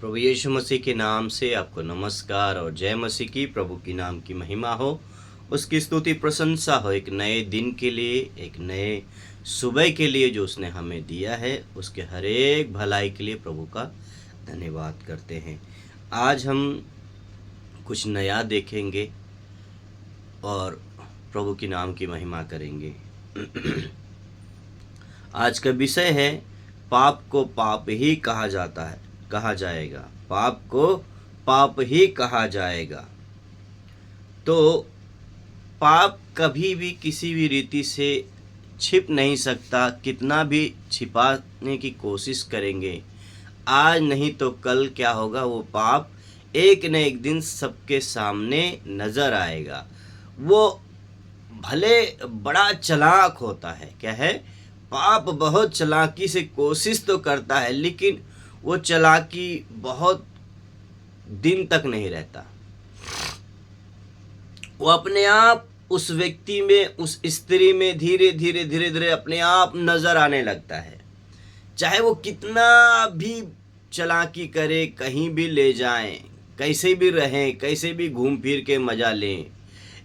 प्रभु यीशु मसीह के नाम से आपको नमस्कार और जय मसीह की। प्रभु की नाम की महिमा हो, उसकी स्तुति प्रशंसा हो। एक नए दिन के लिए, एक नए सुबह के लिए जो उसने हमें दिया है, उसके हर एक भलाई के लिए प्रभु का धन्यवाद करते हैं। आज हम कुछ नया देखेंगे और प्रभु की नाम की महिमा करेंगे। आज का विषय है, पाप को पाप ही कहा जाएगा। पाप को पाप ही कहा जाएगा। तो पाप कभी भी किसी भी रीति से छिप नहीं सकता। कितना भी छिपाने की कोशिश करेंगे, आज नहीं तो कल क्या होगा, वो पाप एक न एक दिन सबके सामने नजर आएगा। वो भले बड़ा चालाक होता है, क्या है, पाप बहुत चालाकी से कोशिश तो करता है, लेकिन वो चालाकी बहुत दिन तक नहीं रहता। वो अपने आप उस व्यक्ति में, उस स्त्री में धीरे धीरे अपने आप नजर आने लगता है। चाहे वो कितना भी चालाकी करे, कहीं भी ले जाएं, कैसे भी रहें, कैसे भी घूम फिर के मजा लें,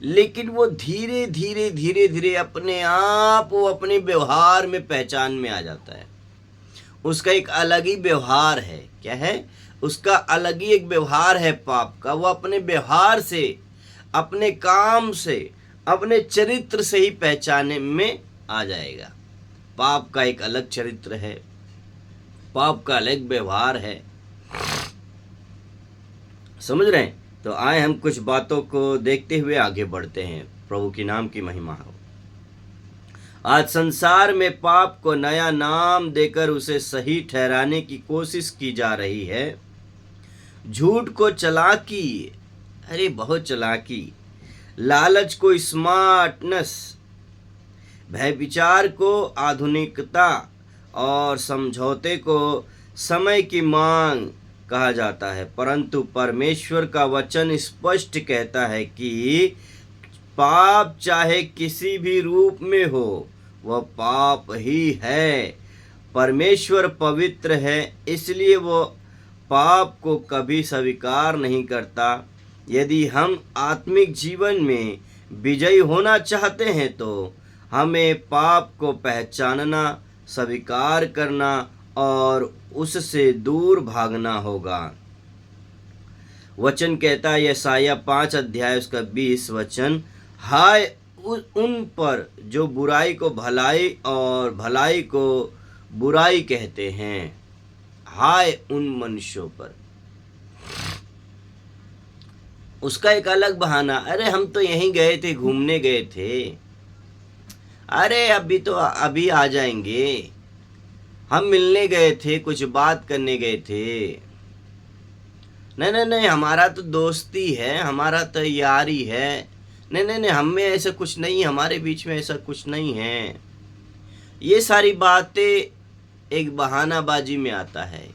लेकिन वो धीरे धीरे अपने आप वो अपने व्यवहार में पहचान में आ जाता है। उसका एक अलग ही व्यवहार है। क्या है? उसका अलग ही एक व्यवहार है पाप का। वो अपने व्यवहार से, अपने काम से, अपने चरित्र से ही पहचाने में आ जाएगा। पाप का एक अलग चरित्र है, पाप का अलग व्यवहार है। समझ रहे हैं? तो आए हम कुछ बातों को देखते हुए आगे बढ़ते हैं। प्रभु की नाम की महिमा हो। आज संसार में पाप को नया नाम देकर उसे सही ठहराने की कोशिश की जा रही है। झूठ को चालाकी, अरे बहुत चालाकी, लालच को स्मार्टनेस, भयविचार को आधुनिकता और समझौते को समय की मांग कहा जाता है। परंतु परमेश्वर का वचन स्पष्ट कहता है कि पाप चाहे किसी भी रूप में हो, वह पाप ही है। परमेश्वर पवित्र है, इसलिए वो पाप को कभी स्वीकार नहीं करता। यदि हम आत्मिक जीवन में विजयी होना चाहते हैं तो हमें पाप को पहचानना, स्वीकार करना और उससे दूर भागना होगा। वचन कहता है, यशायाह 5 अध्याय उसका 20 वचन, हाय उन पर जो बुराई को भलाई और भलाई को बुराई कहते हैं। हाय उन मनुष्यों पर। उसका एक अलग बहाना, अरे हम तो यहीं गए थे, घूमने गए थे, अरे अभी आ जाएंगे, हम मिलने गए थे, कुछ बात करने गए थे। नहीं, हमारा तो दोस्ती है, हमारा तो यारी है। नहीं, हम में ऐसा कुछ नहीं, हमारे बीच में ऐसा कुछ नहीं है। ये सारी बातें एक बहानाबाजी में आता है।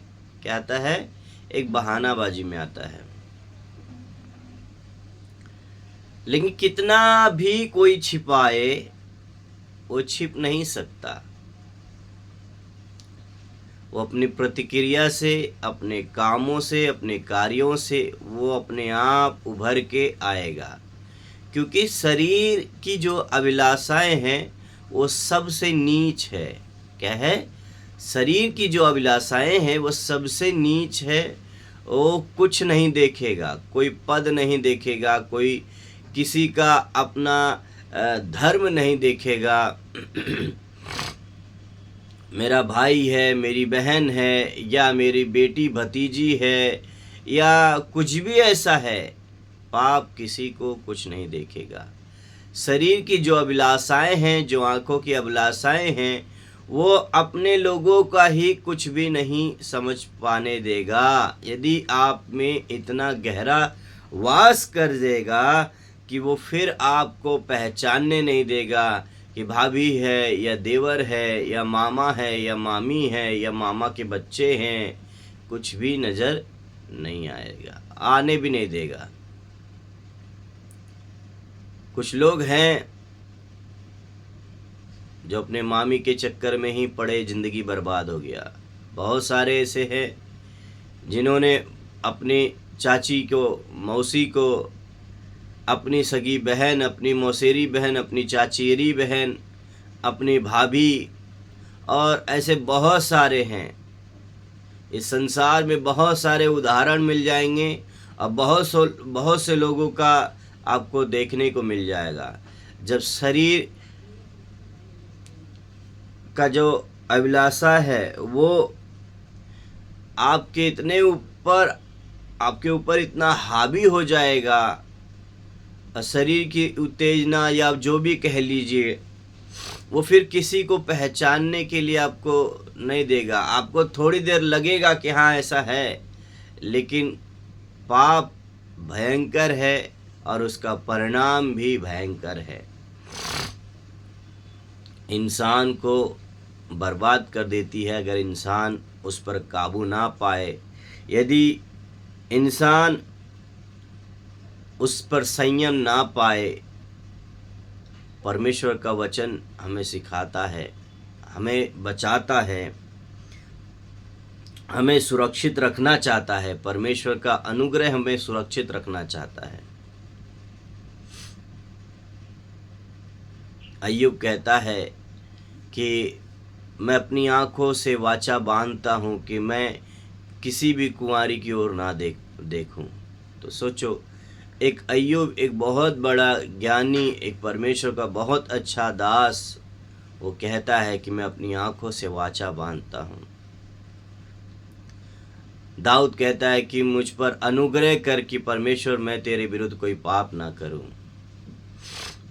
क्या आता है? एक बहानाबाजी में आता है। लेकिन कितना भी कोई छिपाए, वो छिप नहीं सकता। वो अपनी प्रतिक्रिया से, अपने कामों से, अपने कार्यों से वो अपने आप उभर के आएगा। क्योंकि शरीर की जो अभिलाषाएं हैं वो सबसे नीच है। क्या है? शरीर की जो अभिलाषाएं हैं वो सबसे नीच है। वो कुछ नहीं देखेगा, कोई पद नहीं देखेगा, कोई किसी का अपना धर्म नहीं देखेगा। मेरा भाई है, मेरी बहन है, या मेरी बेटी भतीजी है, या कुछ भी ऐसा है, पाप किसी को कुछ नहीं देखेगा। शरीर की जो अभिलाषाएं हैं, जो आंखों की अभिलाषाएं हैं, वो अपने लोगों का ही कुछ भी नहीं समझ पाने देगा। यदि आप में इतना गहरा वास कर देगा कि वो फिर आपको पहचानने नहीं देगा कि भाभी है या देवर है या मामा है या मामी है या मामा के बच्चे हैं, कुछ भी नज़र नहीं आएगा, आने भी नहीं देगा। कुछ लोग हैं जो अपने मामी के चक्कर में ही पड़े, ज़िंदगी बर्बाद हो गया। बहुत सारे ऐसे हैं जिन्होंने अपनी चाची को, मौसी को, अपनी सगी बहन, अपनी मौसेरी बहन, अपनी चाचेरी बहन, अपनी भाभी, और ऐसे बहुत सारे हैं। इस संसार में बहुत सारे उदाहरण मिल जाएंगे और बहुत से लोगों का आपको देखने को मिल जाएगा। जब शरीर का जो अभिलाषा है वो आपके ऊपर इतना हावी हो जाएगा, शरीर की उत्तेजना या जो भी कह लीजिए, वो फिर किसी को पहचानने के लिए आपको नहीं देगा। आपको थोड़ी देर लगेगा कि हाँ ऐसा है, लेकिन पाप भयंकर है और उसका परिणाम भी भयंकर है। इंसान को बर्बाद कर देती है अगर इंसान उस पर काबू ना पाए। यदि इंसान उस पर संयम ना पाए। परमेश्वर का वचन हमें सिखाता है, हमें बचाता है, हमें सुरक्षित रखना चाहता है। परमेश्वर का अनुग्रह हमें सुरक्षित रखना चाहता है। अय्यूब कहता है कि मैं अपनी आँखों से वाचा बांधता हूँ कि मैं किसी भी कुंवारी की ओर ना देखूं। तो सोचो, एक अय्यूब एक बहुत बड़ा ज्ञानी, एक परमेश्वर का बहुत अच्छा दास, वो कहता है कि मैं अपनी आँखों से वाचा बांधता हूँ। दाऊद कहता है कि मुझ पर अनुग्रह कर कि परमेश्वर मैं तेरे विरुद्ध कोई पाप ना करूं।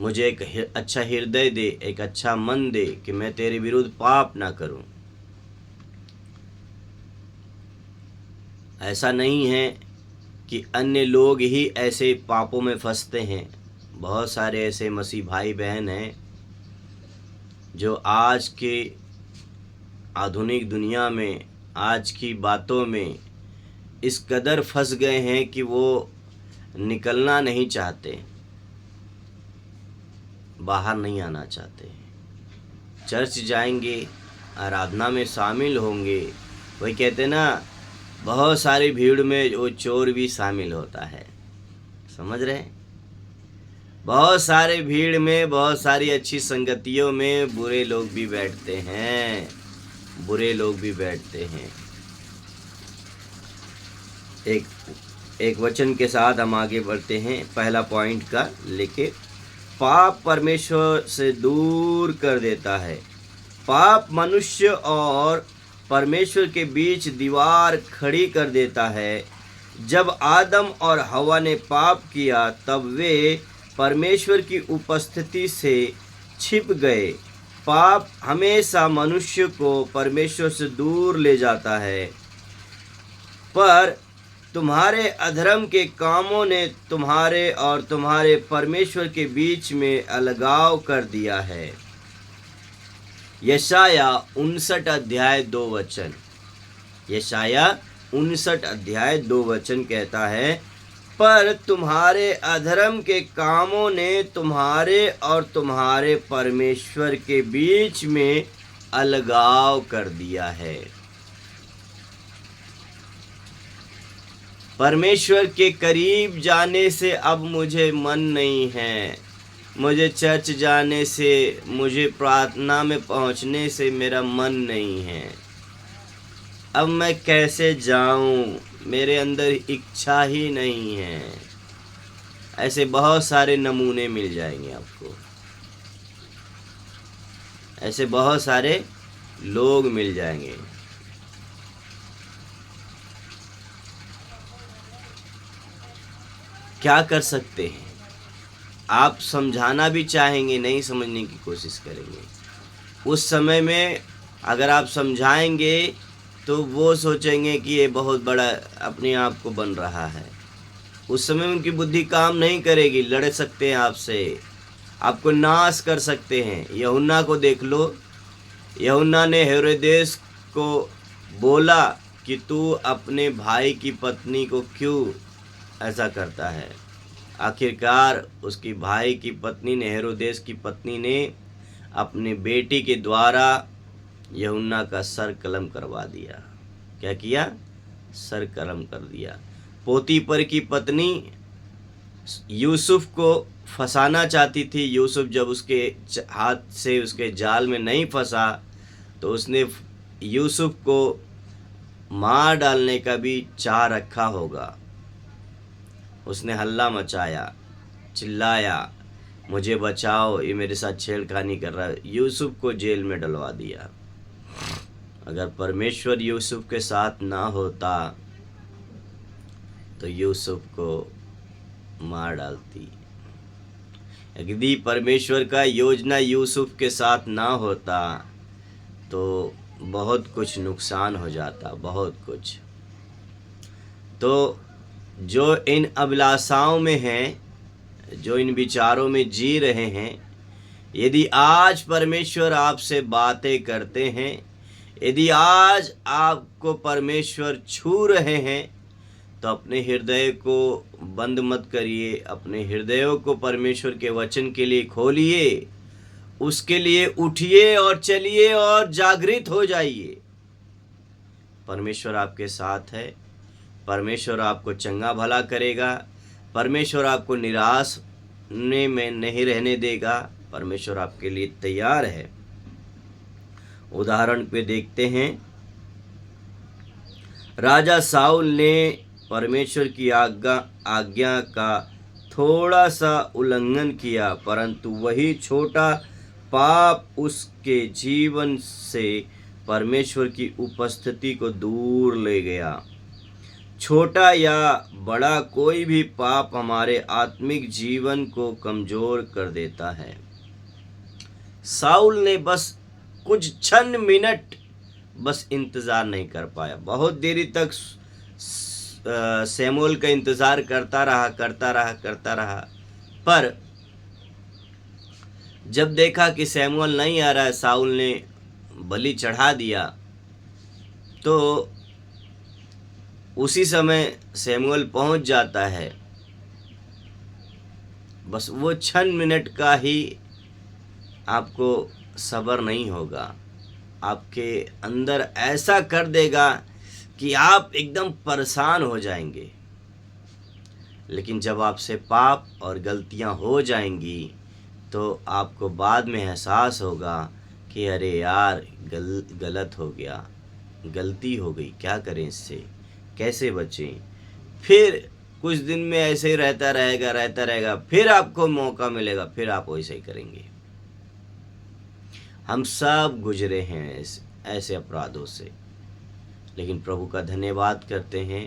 मुझे एक अच्छा हृदय दे, एक अच्छा मन दे कि मैं तेरे विरुद्ध पाप ना करूं। ऐसा नहीं है कि अन्य लोग ही ऐसे पापों में फंसते हैं। बहुत सारे ऐसे मसीह भाई बहन हैं जो आज के आधुनिक दुनिया में, आज की बातों में इस कदर फंस गए हैं कि वो निकलना नहीं चाहते, बाहर नहीं आना चाहते। चर्च जाएंगे, आराधना में शामिल होंगे, वही कहते ना, बहुत सारी भीड़ में वो चोर भी शामिल होता है। समझ रहे हैं? बहुत सारे भीड़ में, बहुत सारी अच्छी संगतियों में बुरे लोग भी बैठते हैं, बुरे लोग भी बैठते हैं। एक वचन के साथ हम आगे बढ़ते हैं। पहला पॉइंट का लेके, पाप परमेश्वर से दूर कर देता है। पाप मनुष्य और परमेश्वर के बीच दीवार खड़ी कर देता है। जब आदम और हवा ने पाप किया तब वे परमेश्वर की उपस्थिति से छिप गए। पाप हमेशा मनुष्य को परमेश्वर से दूर ले जाता है, पर तुम्हारे अधर्म के कामों ने तुम्हारे और तुम्हारे परमेश्वर के बीच में अलगाव कर दिया है। यशाया 59 अध्याय 2 वचन। यशाया 59 अध्याय 2 वचन कहता है, पर तुम्हारे अधर्म के कामों ने तुम्हारे और तुम्हारे परमेश्वर के बीच में अलगाव कर दिया है। परमेश्वर के करीब जाने से अब मुझे मन नहीं है। मुझे चर्च जाने से, मुझे प्रार्थना में पहुंचने से मेरा मन नहीं है। अब मैं कैसे जाऊं? मेरे अंदर इच्छा ही नहीं है। ऐसे बहुत सारे नमूने मिल जाएंगे आपको, ऐसे बहुत सारे लोग मिल जाएंगे। क्या कर सकते हैं? आप समझाना भी चाहेंगे, नहीं समझने की कोशिश करेंगे। उस समय में अगर आप समझाएंगे तो वो सोचेंगे कि ये बहुत बड़ा अपने आप को बन रहा है। उस समय उनकी बुद्धि काम नहीं करेगी, लड़ सकते हैं आपसे, आपको नाश कर सकते हैं। यूहन्ना को देख लो, यूहन्ना ने हेरोदेस को बोला कि तू अपने भाई की पत्नी को क्यों ऐसा करता है। आखिरकार उसकी भाई की पत्नी ने, हेरोदेस की पत्नी ने अपनी बेटी के द्वारा यूहन्ना का सर कलम करवा दिया। क्या किया? सरकरम कर दिया। पोतीपर की पत्नी यूसुफ को फंसाना चाहती थी। यूसुफ जब उसके हाथ से उसके जाल में नहीं फंसा तो उसने यूसुफ को मार डालने का भी चाह रखा होगा। उसने हल्ला मचाया, चिल्लाया, मुझे बचाओ, ये मेरे साथ छेड़खानी कर रहा है। यूसुफ को जेल में डलवा दिया। अगर परमेश्वर यूसुफ के साथ ना होता तो यूसुफ को मार डालती। यदि परमेश्वर का योजना यूसुफ के साथ ना होता तो बहुत कुछ नुकसान हो जाता, बहुत कुछ। तो जो इन अभिलाषाओं में हैं, जो इन विचारों में जी रहे हैं, यदि आज परमेश्वर आपसे बातें करते हैं, यदि आज आपको परमेश्वर छू रहे हैं, तो अपने हृदय को बंद मत करिए। अपने हृदयों को परमेश्वर के वचन के लिए खोलिए, उसके लिए उठिए और चलिए और जागृत हो जाइए। परमेश्वर आपके साथ है। परमेश्वर आपको चंगा भला करेगा। परमेश्वर आपको निराश में नहीं रहने देगा। परमेश्वर आपके लिए तैयार है। उदाहरण पे देखते हैं, राजा साउल ने परमेश्वर की आज्ञा का थोड़ा सा उल्लंघन किया, परंतु वही छोटा पाप उसके जीवन से परमेश्वर की उपस्थिति को दूर ले गया। छोटा या बड़ा कोई भी पाप हमारे आत्मिक जीवन को कमजोर कर देता है। साउल ने बस कुछ क्षण मिनट बस इंतज़ार नहीं कर पाया। बहुत देरी तक शमूएल का इंतज़ार करता रहा। पर जब देखा कि शमूएल नहीं आ रहा है, साउल ने बलि चढ़ा दिया, तो उसी समय शमूएल पहुंच जाता है। बस वो क्षण मिनट का ही आपको सब्र नहीं होगा, आपके अंदर ऐसा कर देगा कि आप एकदम परेशान हो जाएंगे। लेकिन जब आपसे पाप और गलतियां हो जाएंगी तो आपको बाद में एहसास होगा कि अरे यार गलत हो गया, गलती हो गई, क्या करें इससे, कैसे बचें। फिर कुछ दिन में ऐसे ही रहता रहेगा, फिर आपको मौका मिलेगा, फिर आप वैसे ही करेंगे। हम सब गुजरे हैं ऐसे अपराधों से, लेकिन प्रभु का धन्यवाद करते हैं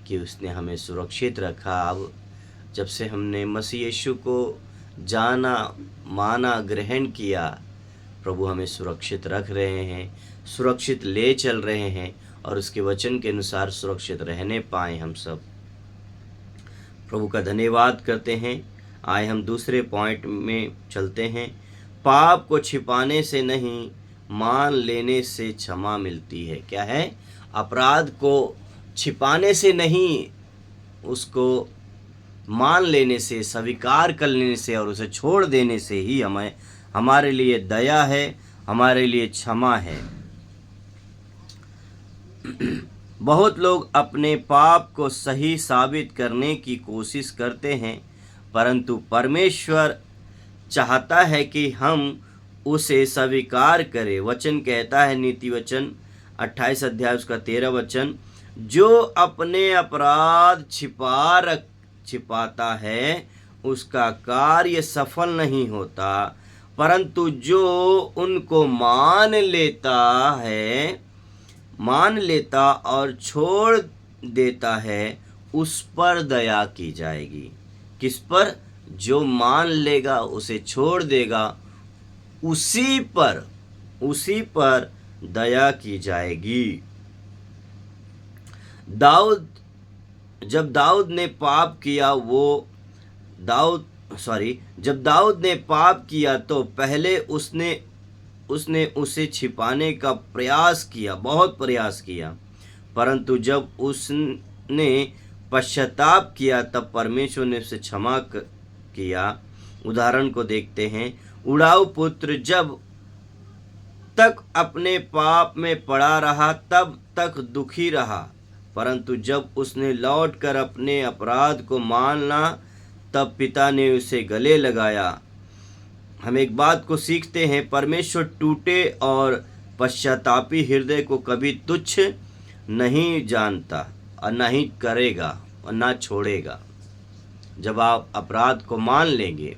कि उसने हमें सुरक्षित रखा। अब जब से हमने मसीह यीशु को जाना, माना, ग्रहण किया, प्रभु हमें सुरक्षित रख रहे हैं, सुरक्षित ले चल रहे हैं और उसके वचन के अनुसार सुरक्षित रहने पाएँ हम सब। प्रभु का धन्यवाद करते हैं। आए हम दूसरे पॉइंट में चलते हैं। पाप को छिपाने से नहीं, मान लेने से क्षमा मिलती है। क्या है? अपराध को छिपाने से नहीं, उसको मान लेने से, स्वीकार कर लेने से और उसे छोड़ देने से ही हमारे लिए दया है, हमारे लिए क्षमा है। बहुत लोग अपने पाप को सही साबित करने की कोशिश करते हैं, परंतु परमेश्वर चाहता है कि हम उसे स्वीकार करें। वचन कहता है, नीति वचन 28 अध्याय उसका 13 वचन, जो अपने अपराध छिपाता है उसका कार्य सफल नहीं होता, परंतु जो उनको मान लेता और छोड़ देता है उस पर दया की जाएगी। किस पर? जो मान लेगा, उसे छोड़ देगा, उसी पर दया की जाएगी। जब दाऊद ने पाप किया तो पहले उसने उसे छिपाने का प्रयास किया, बहुत प्रयास किया, परंतु जब उसने पश्चाताप किया तब परमेश्वर ने उसे क्षमा किया। उदाहरण को देखते हैं। उड़ाऊ पुत्र जब तक अपने पाप में पड़ा रहा तब तक दुखी रहा, परंतु जब उसने लौटकर अपने अपराध को माना तब पिता ने उसे गले लगाया। हम एक बात को सीखते हैं, परमेश्वर टूटे और पश्चातापी हृदय को कभी तुच्छ नहीं जानता और नहीं करेगा और ना छोड़ेगा। जब आप अपराध को मान लेंगे,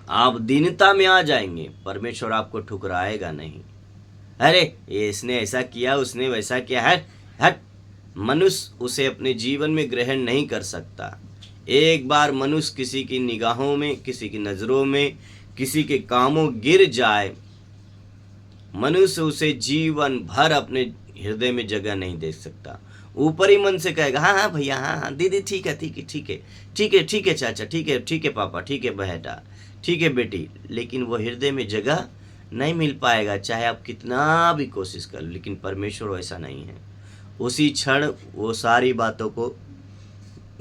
आप दीनता में आ जाएंगे, परमेश्वर आपको ठुकराएगा नहीं। अरे ये इसने ऐसा किया, उसने वैसा किया, हट हट। मनुष्य उसे अपने जीवन में ग्रहण नहीं कर सकता। एक बार मनुष्य किसी की निगाहों में, किसी की नज़रों में, किसी के कामों गिर जाए, मनुष्य उसे जीवन भर अपने हृदय में जगह नहीं दे सकता। ऊपरी मन से कहेगा हाँ हाँ भैया, हाँ हाँ दीदी, ठीक है ठीक है ठीक है ठीक है ठीक है चाचा, ठीक है पापा, ठीक है बेटा, ठीक है बेटी, लेकिन वो हृदय में जगह नहीं मिल पाएगा, चाहे आप कितना भी कोशिश कर लो। लेकिन परमेश्वर वैसा नहीं है। उसी क्षण वो सारी बातों को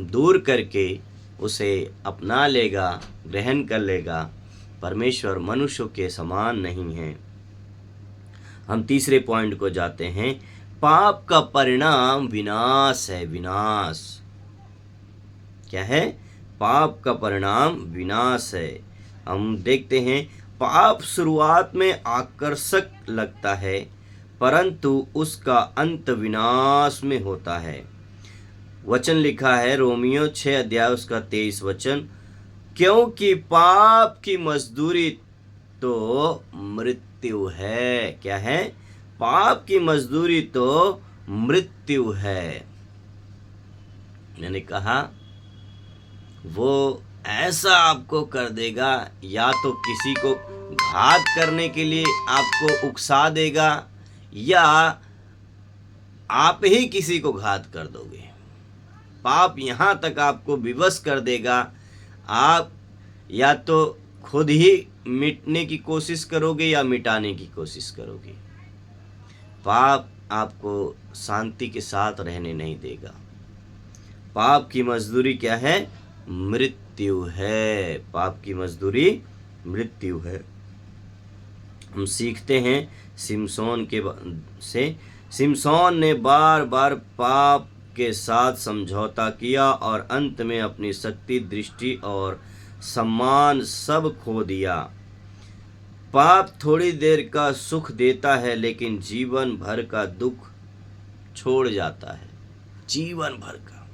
दूर करके उसे अपना लेगा, ग्रहण कर लेगा। परमेश्वर मनुष्यों के समान नहीं है। हम तीसरे पॉइंट को जाते हैं। पाप का परिणाम विनाश है। विनाश क्या है? पाप का परिणाम विनाश है। हम देखते हैं, पाप शुरुआत में आकर्षक लगता है, परंतु उसका अंत विनाश में होता है। वचन लिखा है रोमियो 6 अध्याय उसका 23 वचन, क्योंकि पाप की मजदूरी तो मृत्यु है। क्या है? पाप की मजदूरी तो मृत्यु है। मैंने कहा वो ऐसा आपको कर देगा, या तो किसी को घात करने के लिए आपको उकसा देगा, या आप ही किसी को घात कर दोगे। पाप यहाँ तक आपको विवश कर देगा, आप या तो खुद ही मिटने की कोशिश करोगे या मिटाने की कोशिश करोगे। पाप आपको शांति के साथ रहने नहीं देगा। पाप की मजदूरी क्या है? मृत्यु है। पाप की मजदूरी मृत्यु है। हम सीखते हैं सिमसोन ने बार बार पाप के साथ समझौता किया और अंत में अपनी शक्ति, दृष्टि और सम्मान सब खो दिया। पाप थोड़ी देर का सुख देता है, लेकिन जीवन भर का दुख छोड़ जाता है। जीवन भर का,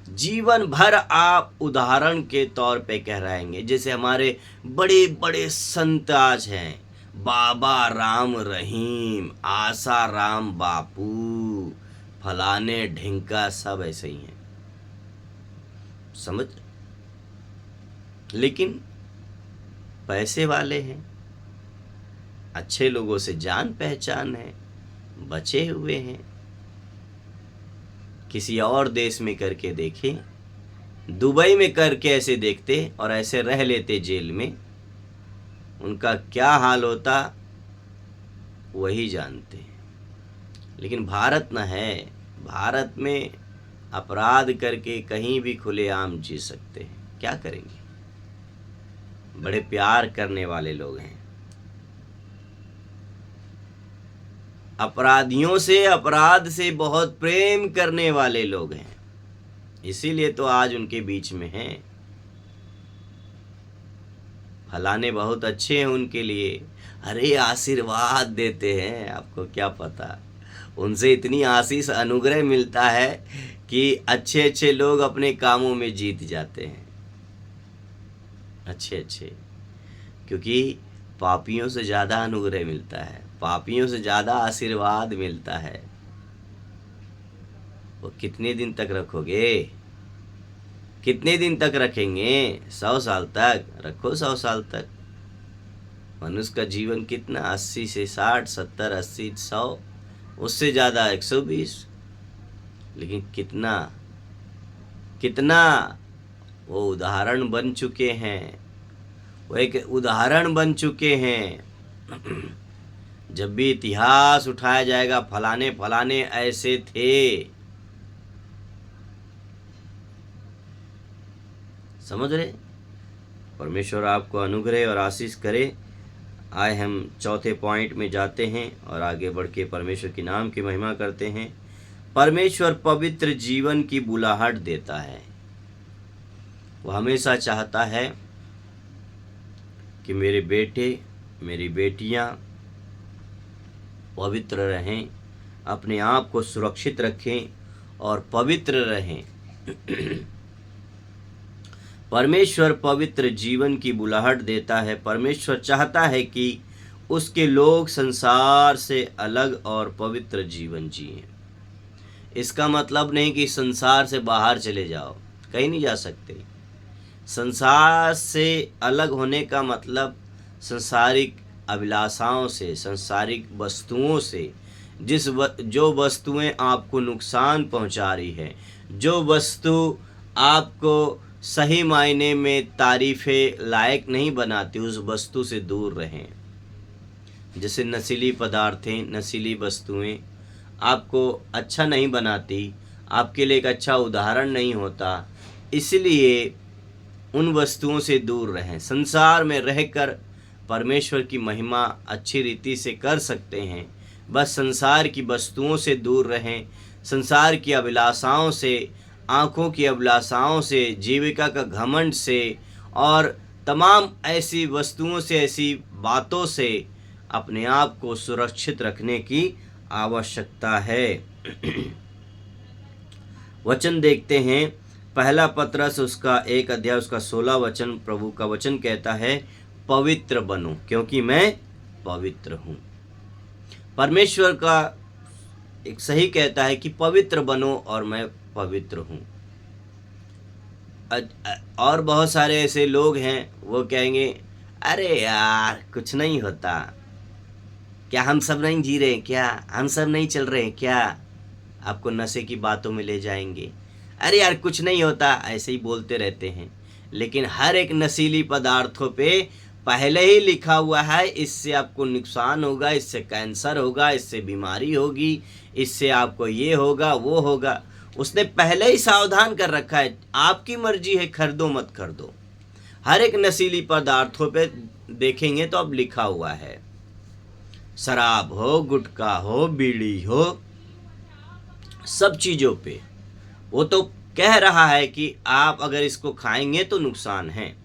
जीवन भर आप उदाहरण के तौर पे कह रहेंगे, जैसे हमारे बड़े बड़े संत आज हैं, बाबा राम रहीम, आशा राम बापू, फलाने ढिंका, सब ऐसे ही हैं, समझ। लेकिन पैसे वाले हैं, अच्छे लोगों से जान पहचान है, बचे हुए हैं। किसी और देश में करके देखें, दुबई में करके ऐसे देखते और ऐसे रह लेते जेल में, उनका क्या हाल होता वही जानते हैं। लेकिन भारत न है, भारत में अपराध करके कहीं भी खुलेआम जी सकते हैं। क्या करेंगे? बड़े प्यार करने वाले लोग हैं। अपराधियों से, अपराध से बहुत प्रेम करने वाले लोग हैं, इसीलिए तो आज उनके बीच में हैं। फलाने बहुत अच्छे हैं उनके लिए, अरे आशीर्वाद देते हैं, आपको क्या पता, उनसे इतनी आशीष अनुग्रह मिलता है कि अच्छे अच्छे लोग अपने कामों में जीत जाते हैं। अच्छे अच्छे, क्योंकि पापियों से ज़्यादा अनुग्रह मिलता है, पापियों से ज़्यादा आशीर्वाद मिलता है। वो कितने दिन तक रखोगे? कितने दिन तक रखेंगे? 100 साल तक रखो, 100 साल तक। मनुष्य का जीवन कितना? 80 से 60, 70, 80, 100, उससे ज़्यादा 120। लेकिन कितना कितना वो उदाहरण बन चुके हैं, वो एक उदाहरण बन चुके हैं। जब भी इतिहास उठाया जाएगा, फलाने फलाने ऐसे थे, समझ रहे? परमेश्वर आपको अनुग्रह और आशीष करे। आए हम चौथे पॉइंट में जाते हैं और आगे बढ़ के परमेश्वर के नाम की महिमा करते हैं। परमेश्वर पवित्र जीवन की बुलाहट देता है। वो हमेशा चाहता है कि मेरे बेटे मेरी बेटियां पवित्र रहें, अपने आप को सुरक्षित रखें और पवित्र रहें। परमेश्वर पवित्र जीवन की बुलाहट देता है। परमेश्वर चाहता है कि उसके लोग संसार से अलग और पवित्र जीवन जिएं। इसका मतलब नहीं कि संसार से बाहर चले जाओ, कहीं नहीं जा सकते। संसार से अलग होने का मतलब संसारिक अभिलाषाओं से, सांसारिक वस्तुओं से, जो वस्तुएं आपको नुकसान पहुंचा रही है, जो वस्तु आपको सही मायने में तारीफ़े लायक नहीं बनाती, उस वस्तु से दूर रहें। जैसे नशीली पदार्थें, नशीली वस्तुएं आपको अच्छा नहीं बनाती, आपके लिए एक अच्छा उदाहरण नहीं होता, इसलिए उन वस्तुओं से दूर रहें। संसार में रहकर परमेश्वर की महिमा अच्छी रीति से कर सकते हैं, बस संसार की वस्तुओं से दूर रहें। संसार की अभिलाषाओं से, आँखों की अभिलाषाओं से, जीविका का घमंड से और तमाम ऐसी वस्तुओं से, ऐसी बातों से अपने आप को सुरक्षित रखने की आवश्यकता है। वचन देखते हैं, पहला पत्रस उसका 1 अध्याय उसका 16 वचन, प्रभु का वचन कहता है, पवित्र बनो क्योंकि मैं पवित्र हूँ। परमेश्वर का एक सही कहता है कि पवित्र बनो और मैं पवित्र हूँ। और बहुत सारे ऐसे लोग हैं, वो कहेंगे अरे यार कुछ नहीं होता, क्या हम सब नहीं जी रहे हैं, क्या हम सब नहीं चल रहे हैं क्या? आपको नशे की बातों में ले जाएंगे, अरे यार कुछ नहीं होता, ऐसे ही बोलते रहते हैं। लेकिन हर एक नशीली पदार्थों पे पहले ही लिखा हुआ है, इससे आपको नुकसान होगा, इससे कैंसर होगा, इससे बीमारी होगी, इससे आपको ये होगा वो होगा। उसने पहले ही सावधान कर रखा है, आपकी मर्जी है, खरीदो मत खरीदो। हर एक नशीली पदार्थों पे देखेंगे तो अब लिखा हुआ है, शराब हो, गुटखा हो, बीड़ी हो, सब चीज़ों पे वो तो कह रहा है कि आप अगर इसको खाएंगे तो नुकसान है,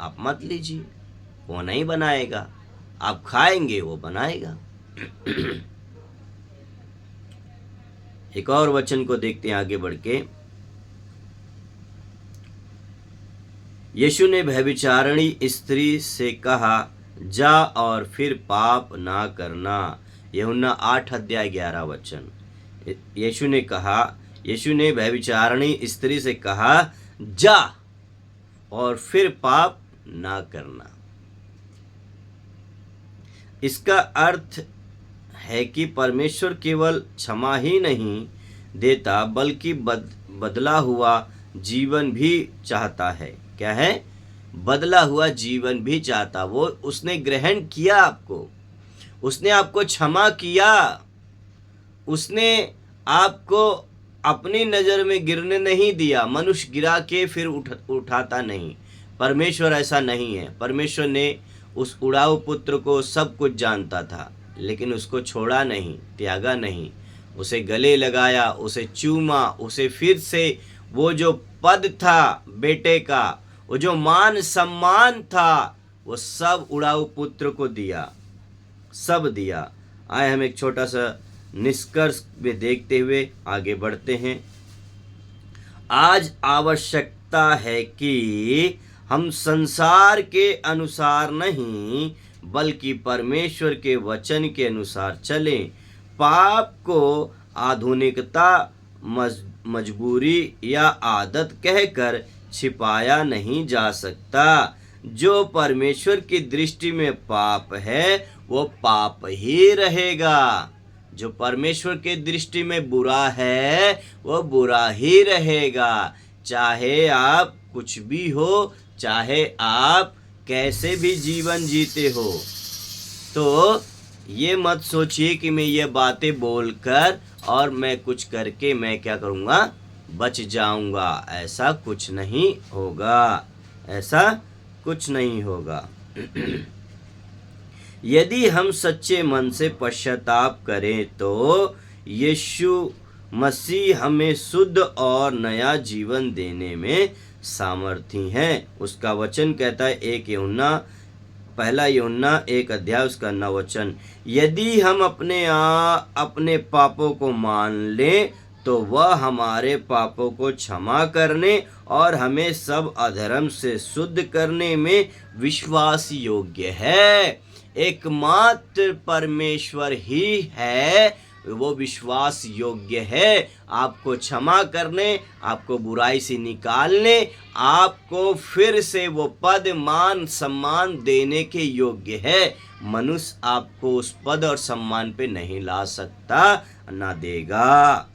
आप मत लीजिए, वो नहीं बनाएगा, आप खाएंगे वो बनाएगा। एक और वचन को देखते हैं आगे बढ़ के। यीशु ने व्यभिचारिणी स्त्री से कहा, जा और फिर पाप ना करना। यूहन्ना 8 अध्याय 11 वचन। यीशु ने व्यभिचारिणी स्त्री से कहा, जा और फिर पाप ना करना। इसका अर्थ है कि परमेश्वर केवल क्षमा ही नहीं देता बल्कि बदला हुआ जीवन भी चाहता है। क्या है? बदला हुआ जीवन भी चाहता। वो उसने ग्रहण किया आपको, उसने आपको क्षमा किया, उसने आपको अपनी नज़र में गिरने नहीं दिया। मनुष्य गिरा के फिर उठाता नहीं, परमेश्वर ऐसा नहीं है। परमेश्वर ने उस उड़ाऊ पुत्र को सब कुछ जानता था, लेकिन उसको छोड़ा नहीं, त्यागा नहीं, उसे गले लगाया, उसे चूमा, उसे फिर से वो जो पद था बेटे का, वो जो मान सम्मान था, वो सब उड़ाऊ पुत्र को दिया, सब दिया। आए हम एक छोटा सा निष्कर्ष में देखते हुए आगे बढ़ते हैं। आज आवश्यकता है कि हम संसार के अनुसार नहीं बल्कि परमेश्वर के वचन के अनुसार चलें। पाप को आधुनिकता, मजबूरी या आदत कहकर छिपाया नहीं जा सकता। जो परमेश्वर की दृष्टि में पाप है वो पाप ही रहेगा। जो परमेश्वर के दृष्टि में बुरा है वो बुरा ही रहेगा। चाहे आप कुछ भी हो, चाहे आप कैसे भी जीवन जीते हो। तो ये मत सोचिए कि मैं ये बातें बोलकर और मैं कुछ करके मैं क्या करूँगा, बच जाऊँगा। ऐसा कुछ नहीं होगा, ऐसा कुछ नहीं होगा। यदि हम सच्चे मन से पश्चाताप करें तो यीशु मसीह हमें शुद्ध और नया जीवन देने में सामर्थी हैं। उसका वचन कहता है पहला यूहन्ना 1 अध्याय उसका 9 वचन, यदि हम अपने पापों को मान लें तो वह हमारे पापों को क्षमा करने और हमें सब अधर्म से शुद्ध करने में विश्वास योग्य है। एकमात्र परमेश्वर ही है, वो विश्वास योग्य है आपको क्षमा करने, आपको बुराई से निकालने, आपको फिर से वो पद मान सम्मान देने के योग्य है। मनुष्य आपको उस पद और सम्मान पे नहीं ला सकता, ना देगा।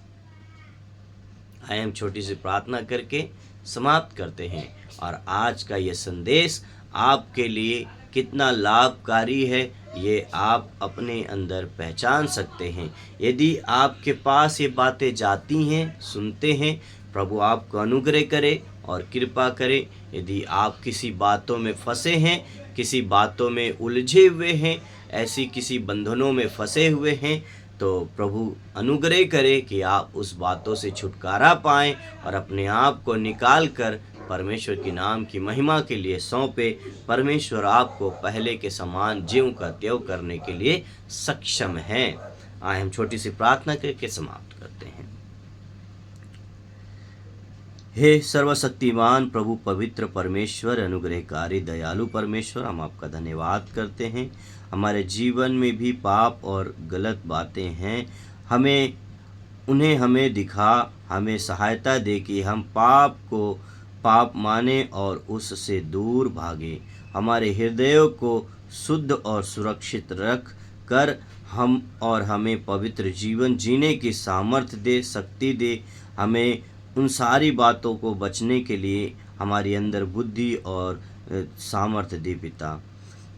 आइए हम छोटी सी प्रार्थना करके समाप्त करते हैं। और आज का ये संदेश आपके लिए कितना लाभकारी है ये आप अपने अंदर पहचान सकते हैं। यदि आपके पास ये बातें जाती हैं, सुनते हैं, प्रभु आपको अनुग्रह करे और कृपा करे। यदि आप किसी बातों में फंसे हैं, किसी बातों में उलझे हुए हैं, ऐसी किसी बंधनों में फंसे हुए हैं, तो प्रभु अनुग्रह करे कि आप उस बातों से छुटकारा पाएं और अपने आप को निकाल कर परमेश्वर के नाम की महिमा के लिए सौंपे। परमेश्वर आपको पहले के समान ज्यों का त्यों करने के लिए सक्षम है। आए हम छोटी सी प्रार्थना करके समाप्त करते हैं। हे सर्वशक्तिमान प्रभु, पवित्र परमेश्वर, अनुग्रहकारी दयालु परमेश्वर, हम आपका धन्यवाद करते हैं। हमारे जीवन में भी पाप और गलत बातें हैं, उन्हें हमें दिखा, हमें सहायता दे कि हम पाप को पाप माने और उससे दूर भागे। हमारे हृदयों को शुद्ध और सुरक्षित रख कर हमें पवित्र जीवन जीने की सामर्थ्य दे, शक्ति दे। हमें उन सारी बातों को बचने के लिए हमारे अंदर बुद्धि और सामर्थ्य दे पिता।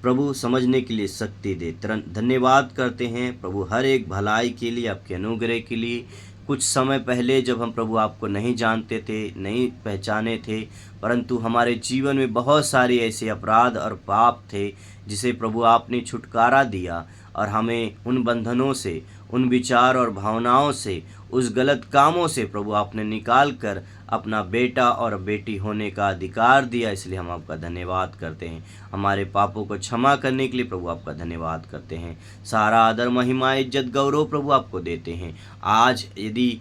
प्रभु समझने के लिए शक्ति दे। धन्यवाद करते हैं प्रभु हर एक भलाई के लिए, आपके अनुग्रह के लिए। कुछ समय पहले जब हम प्रभु आपको नहीं जानते थे, नहीं पहचाने थे, परंतु हमारे जीवन में बहुत सारे ऐसे अपराध और पाप थे जिसे प्रभु आपने छुटकारा दिया और हमें उन बंधनों से, उन विचार और भावनाओं से, उस गलत कामों से प्रभु आपने निकाल कर अपना बेटा और बेटी होने का अधिकार दिया। इसलिए हम आपका धन्यवाद करते हैं। हमारे पापों को क्षमा करने के लिए प्रभु आपका धन्यवाद करते हैं। सारा आदर, महिमा, इज्जत, गौरव प्रभु आपको देते हैं। आज यदि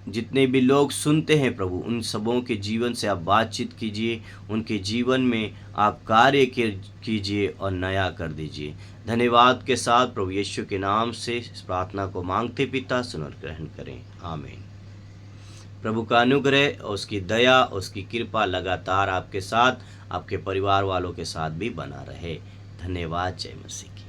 जितने भी लोग सुनते हैं प्रभु, उन सबों के जीवन से आप बातचीत कीजिए, उनके जीवन में आप कार्य कीजिए और नया कर दीजिए। धन्यवाद के साथ प्रभु यीशु के नाम से इस प्रार्थना को मांगते पिता, सुन और ग्रहण करें। आमीन। प्रभु का अनुग्रह और उसकी दया, उसकी कृपा लगातार आपके साथ, आपके परिवार वालों के साथ भी बना रहे। धन्यवाद। जय मसीह की।